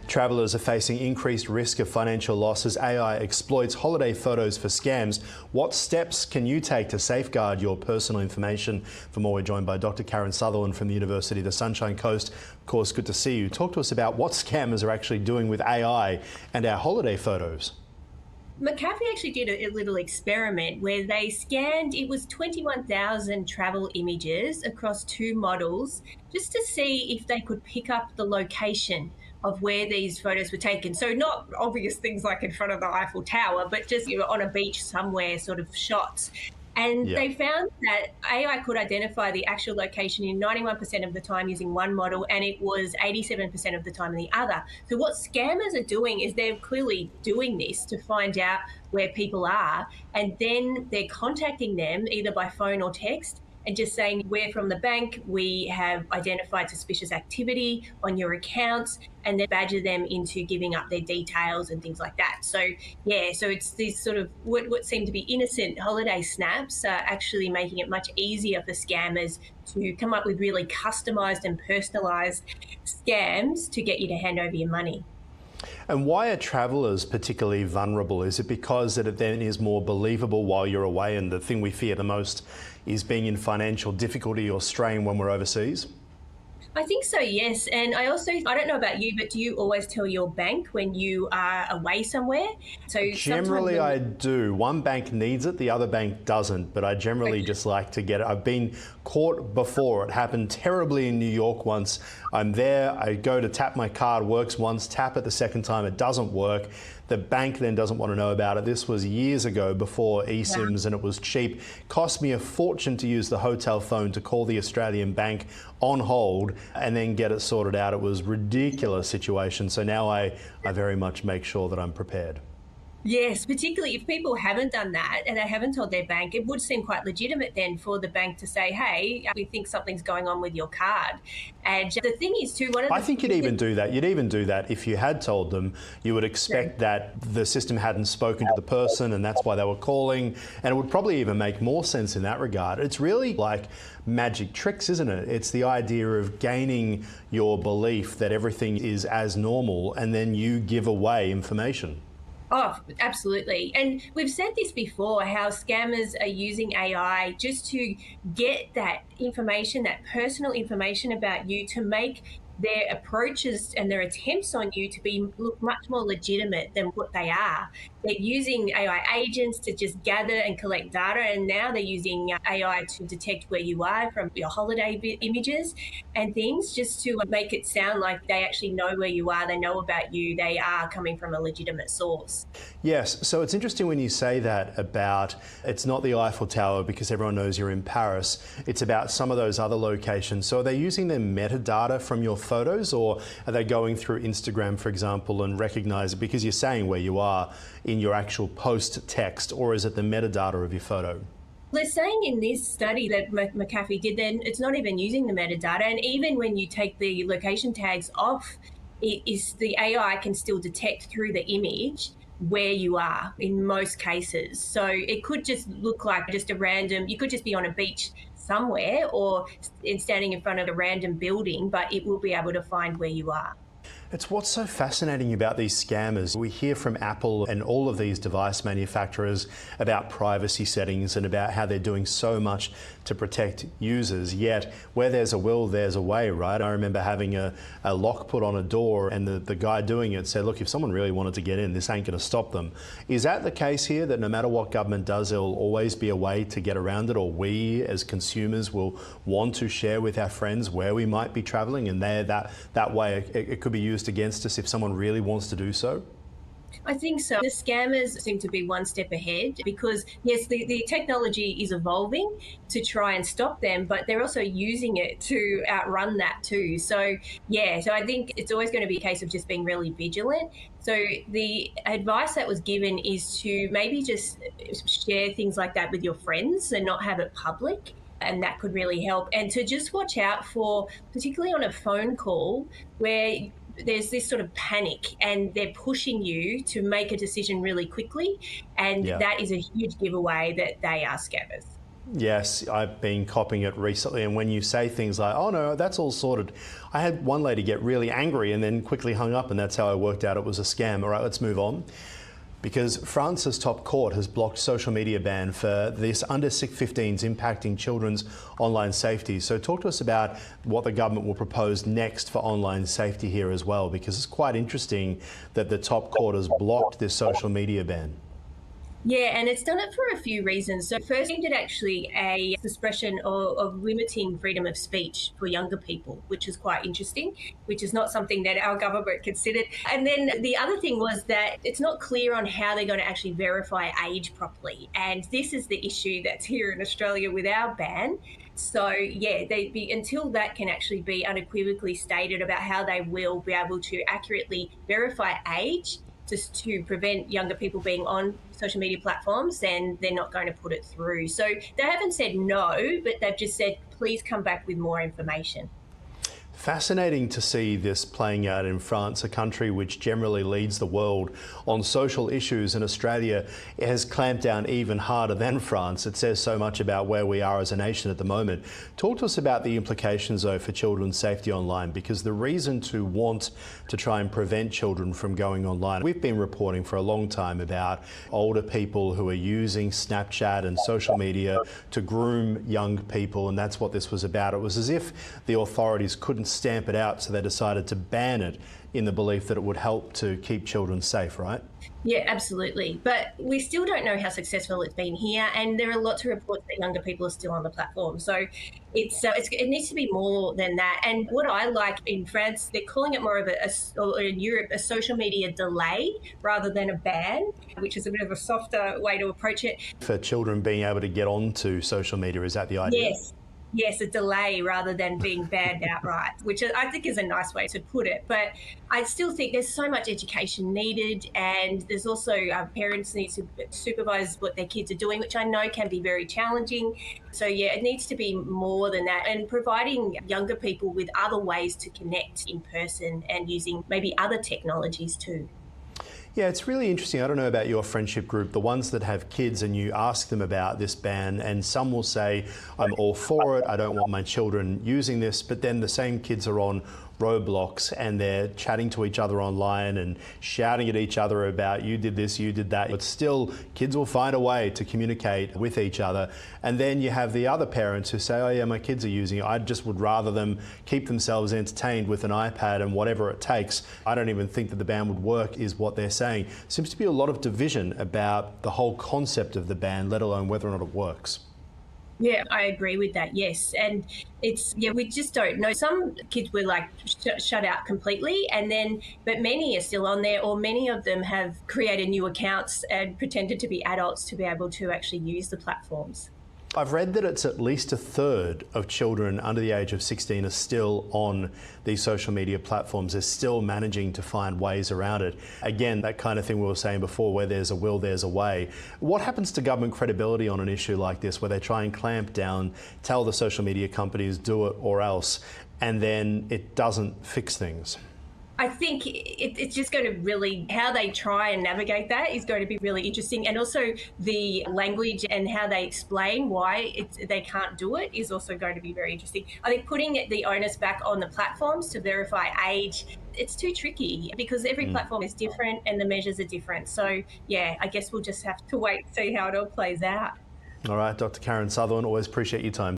Travellers are facing increased risk of financial loss as AI exploits holiday photos for scams. What steps can you take to safeguard your personal information? For more, we're joined by Dr. Karen Sutherland from the University of the Sunshine Coast. Of course, good to see you. Talk to us about what scammers are actually doing with AI and our holiday photos. McAfee actually did a little experiment where they scanned, it was 21,000 travel images across two models just to see if they could pick up the location of where these photos were taken. So not obvious things like in front of the Eiffel Tower, but just on a beach somewhere sort of shots. And Yeah. they found that AI could identify the actual location in 91% of the time using one model, and it was 87% of the time in the other. So what scammers are doing is they're clearly doing this to find out where people are, and then they're contacting them either by phone or text and just saying, we're from the bank, we have identified suspicious activity on your accounts, and then badger them into giving up their details and things like that. So, yeah, so it's these sort of what seem to be innocent holiday snaps are actually making it much easier for scammers to come up with really customised and personalised scams to get you to hand over your money. And why are travellers particularly vulnerable? Is it because it then is more believable while you're away, and the thing we fear the most is being in financial difficulty or strain when we're overseas? I think so, yes. And I don't know about you, but do you always tell your bank when you are away somewhere? So Generally, I do. One bank needs it, the other bank doesn't, but I generally just like to get it. I've been caught before. It happened terribly in New York once. I'm there, I go to tap my card, works once, tap it the second time, it doesn't work. The bank then doesn't want to know about it. This was years ago before eSIMs, and it was cheap. Cost me a fortune to use the hotel phone to call the Australian bank on hold and then get it sorted out. It was a ridiculous situation. So now I very much make sure that I'm prepared. Yes, particularly if people haven't done that and they haven't told their bank, it would seem quite legitimate then for the bank to say, hey, we think something's going on with your card. And the thing is too, I think you'd even do that. You'd even do that if you had told them. You would expect that the system hadn't spoken to the person and that's why they were calling. And it would probably even make more sense in that regard. It's really like magic tricks, isn't it? It's the idea of gaining your belief that everything is as normal and then you give away information. Oh, absolutely. And we've said this before, how scammers are using AI just to get that information, that personal information about you, to make their approaches and their attempts on you to look much more legitimate than what they are. They're using AI agents to just gather and collect data, and now they're using AI to detect where you are from your holiday images and things, just to make it sound like they actually know where you are, they know about you, they are coming from a legitimate source. Yes, so it's interesting when you say that about it's not the Eiffel Tower because everyone knows you're in Paris, it's about some of those other locations. So are they using their metadata from your photos, or are they going through Instagram, for example, and recognize it because you're saying where you are in your actual post text, or is it the metadata of your photo? They're saying in this study that McAfee did, then it's not even using the metadata. And even when you take the location tags off, the AI can still detect through the image where you are in most cases. So it could just look like just a random, you could just be on a beach somewhere or standing in front of a random building, but it will be able to find where you are. It's what's so fascinating about these scammers. We hear from Apple and all of these device manufacturers about privacy settings and about how they're doing so much to protect users, yet where there's a will, there's a way, right? I remember having a lock put on a door and the guy doing it said, look, if someone really wanted to get in, this ain't going to stop them. Is that the case here, that no matter what government does, there'll always be a way to get around it, or we as consumers will want to share with our friends where we might be travelling, and that way it could be used against us if someone really wants to do so? I think so. The scammers seem to be one step ahead because, yes, the technology is evolving to try and stop them, but they're also using it to outrun that too. So, yeah, so I think it's always going to be a case of just being really vigilant. So the advice that was given is to maybe just share things like that with your friends and not have it public. And that could really help. And to just watch out for, particularly on a phone call, where there's this sort of panic and they're pushing you to make a decision really quickly. And that is a huge giveaway that they are scammers. Yes, I've been copying it recently, and when you say things like, oh no, that's all sorted. I had one lady get really angry and then quickly hung up, and that's how I worked out it was a scam. All right, let's move on. Because France's top court has blocked social media ban for this under 15s impacting children's online safety. So talk to us about what the government will propose next for online safety here as well, because it's quite interesting that the top court has blocked this social media ban. Yeah, and it's done it for a few reasons. So first, it actually a suppression of limiting freedom of speech for younger people, which is quite interesting, which is not something that our government considered. And then the other thing was that it's not clear on how they're going to actually verify age properly. And this is the issue that's here in Australia with our ban. So, yeah, until that can actually be unequivocally stated about how they will be able to accurately verify age, just to prevent younger people being on social media platforms, then they're not going to put it through. So they haven't said no, but they've just said, please come back with more information. Fascinating to see this playing out in France, a country which generally leads the world on social issues, and Australia has clamped down even harder than France. It says so much about where we are as a nation at the moment. Talk to us about the implications, though, for children's safety online, because the reason to want to try and prevent children from going online, we've been reporting for a long time about older people who are using Snapchat and social media to groom young people, and that's what this was about. It was as if the authorities couldn't stamp it out, so they decided to ban it in the belief that it would help to keep children safe, right? Yeah, absolutely. But we still don't know how successful it's been here, and there are lots of reports that younger people are still on the platform. So it needs to be more than that. And what I like in France, they're calling it more of or in Europe, a social media delay rather than a ban, which is a bit of a softer way to approach it. For children being able to get onto social media, is that the idea? Yes, a delay rather than being banned outright, which I think is a nice way to put it. But I still think there's so much education needed, and there's also parents need to supervise what their kids are doing, which I know can be very challenging. So, yeah, it needs to be more than that, and providing younger people with other ways to connect in person and using maybe other technologies too. Yeah, it's really interesting. I don't know about your friendship group, the ones that have kids, and you ask them about this ban, and some will say, I'm all for it, I don't want my children using this, but then the same kids are on Roblox and they're chatting to each other online and shouting at each other about you did this, you did that. But still, kids will find a way to communicate with each other. And then you have the other parents who say, oh yeah, my kids are using it. I just would rather them keep themselves entertained with an iPad and whatever it takes. I don't even think that the ban would work, is what they're saying. Seems to be a lot of division about the whole concept of the ban, let alone whether or not it works. Yeah, I agree with that. Yes. And we just don't know. Some kids were like shut out completely, but many are still on there, or many of them have created new accounts and pretended to be adults to be able to actually use the platforms. I've read that it's at least a third of children under the age of 16 are still on these social media platforms. They're still managing to find ways around it. Again, that kind of thing we were saying before, where there's a will, there's a way. What happens to government credibility on an issue like this, where they try and clamp down, tell the social media companies do it or else, and then it doesn't fix things? I think it's just going to really, how they try and navigate that is going to be really interesting. And also the language and how they explain why they can't do it is also going to be very interesting. I think putting the onus back on the platforms to verify age, it's too tricky because every platform is different and the measures are different. So, yeah, I guess we'll just have to wait and see how it all plays out. All right, Dr. Karen Sutherland, always appreciate your time.